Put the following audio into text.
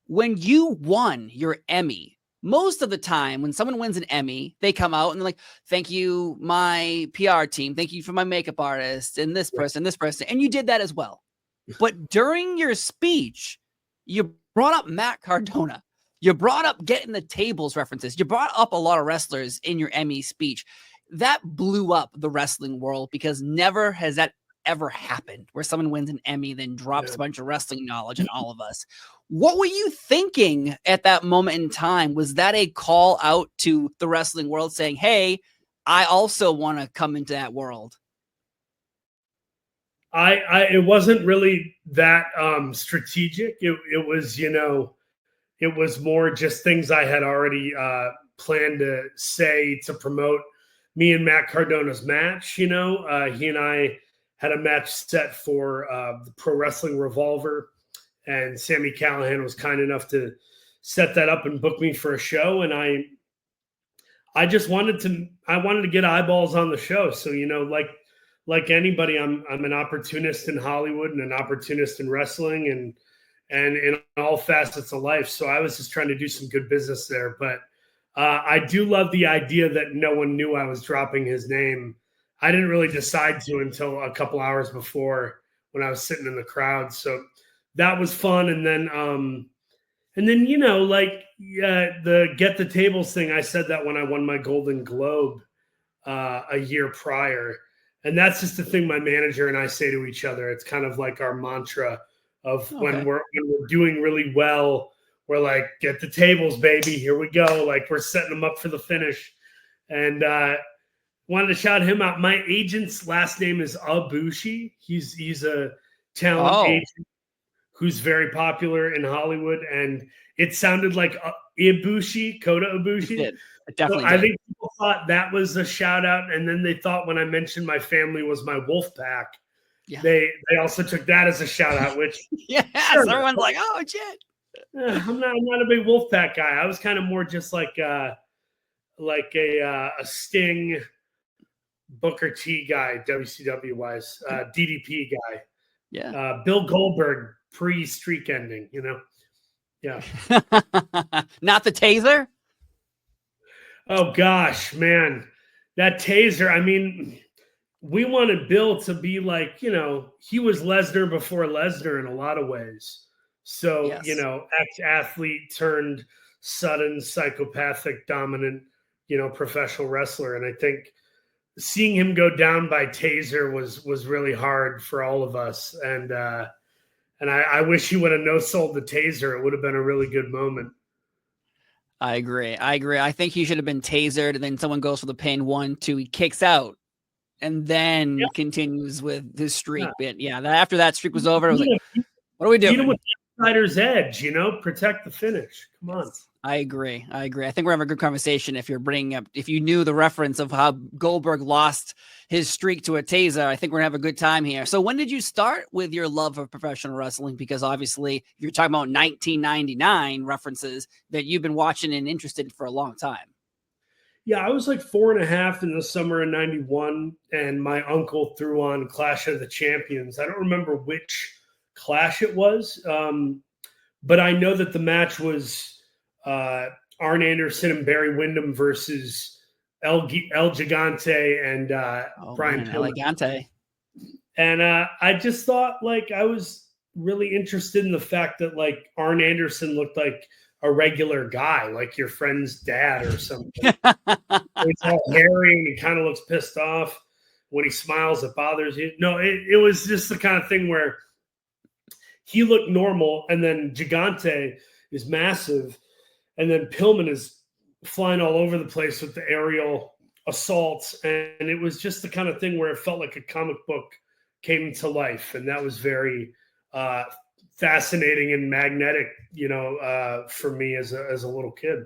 when you won your Emmy, most of the time when someone wins an Emmy, they come out and they're like, thank you, my PR team. Thank you for my makeup artist and this person. And you did that as well. But during your speech, you brought up Matt Cardona. You brought up getting the tables references. You brought up a lot of wrestlers in your Emmy speech. That blew up the wrestling world because never has that ever happened where someone wins an Emmy, then drops a bunch of wrestling knowledge on all of us. What were you thinking at that moment in time? Was that a call out to the wrestling world saying, hey, I also want to come into that world? It wasn't really that strategic. It was, it was more just things I had already planned to say to promote me and Matt Cardona's match. He and I had a match set for the Pro Wrestling Revolver, and Sami Callihan was kind enough to set that up and book me for a show. And I just wanted to get eyeballs on the show. So, like anybody, I'm an opportunist in Hollywood and an opportunist in wrestling and in all facets of life. So I was just trying to do some good business there. But I do love the idea that no one knew I was dropping his name. I didn't really decide to until a couple hours before when I was sitting in the crowd. So that was fun. And then the Get the Tables thing, I said that when I won my Golden Globe a year prior. And that's just the thing my manager and I say to each other. It's kind of like our mantra of when we're doing really well, we're like, get the tables, baby. Here we go. Like, we're setting them up for the finish. And wanted to shout him out. My agent's last name is Ibushi. He's a talent agent who's very popular in Hollywood. And it sounded like Ibushi, Kota Ibushi. Definitely. I think people thought that was a shout out, and then they thought when I mentioned my family was my wolf pack, they also took that as a shout out. Which everyone's like, oh shit. I'm not a big wolf pack guy. I was kind of more just like a Sting, Booker T guy, WCW wise, DDP guy. Yeah. Bill Goldberg pre-streak ending. Yeah. Not the taser. Oh, gosh, man. That taser, I mean, we wanted Bill to be like, he was Lesnar before Lesnar in a lot of ways. So, ex-athlete turned sudden psychopathic dominant, professional wrestler. And I think seeing him go down by taser was really hard for all of us. And I wish he would have no-sold the taser. It would have been a really good moment. I agree. I think he should have been tasered, and then someone goes for the pin 1, 2, he kicks out, and then continues with his streak. But after that streak was over, I was like, what are we doing? Beat him with the outsider's edge, protect the finish. Come on. I agree. I think we're having a good conversation if you knew the reference of how Goldberg lost his streak to a taser. I think we're gonna have a good time here. So when did you start with your love of professional wrestling? Because obviously you're talking about 1999 references that you've been watching and interested in for a long time. Yeah, I was like 4.5 in the summer of 91, and my uncle threw on Clash of the Champions. I don't remember which Clash it was, but I know that the match was Arn Anderson and Barry Windham versus El Gigante and Brian Pillman. And I just thought, like, I was really interested in the fact that, like, Arn Anderson looked like a regular guy, like your friend's dad or something. He's all hairy and he kind of looks pissed off. When he smiles, it bothers you. No, it was just the kind of thing where he looked normal, and then Gigante is massive. And then Pillman is flying all over the place with the aerial assaults. And it was just the kind of thing where it felt like a comic book came to life. And that was very fascinating and magnetic, for me as a little kid.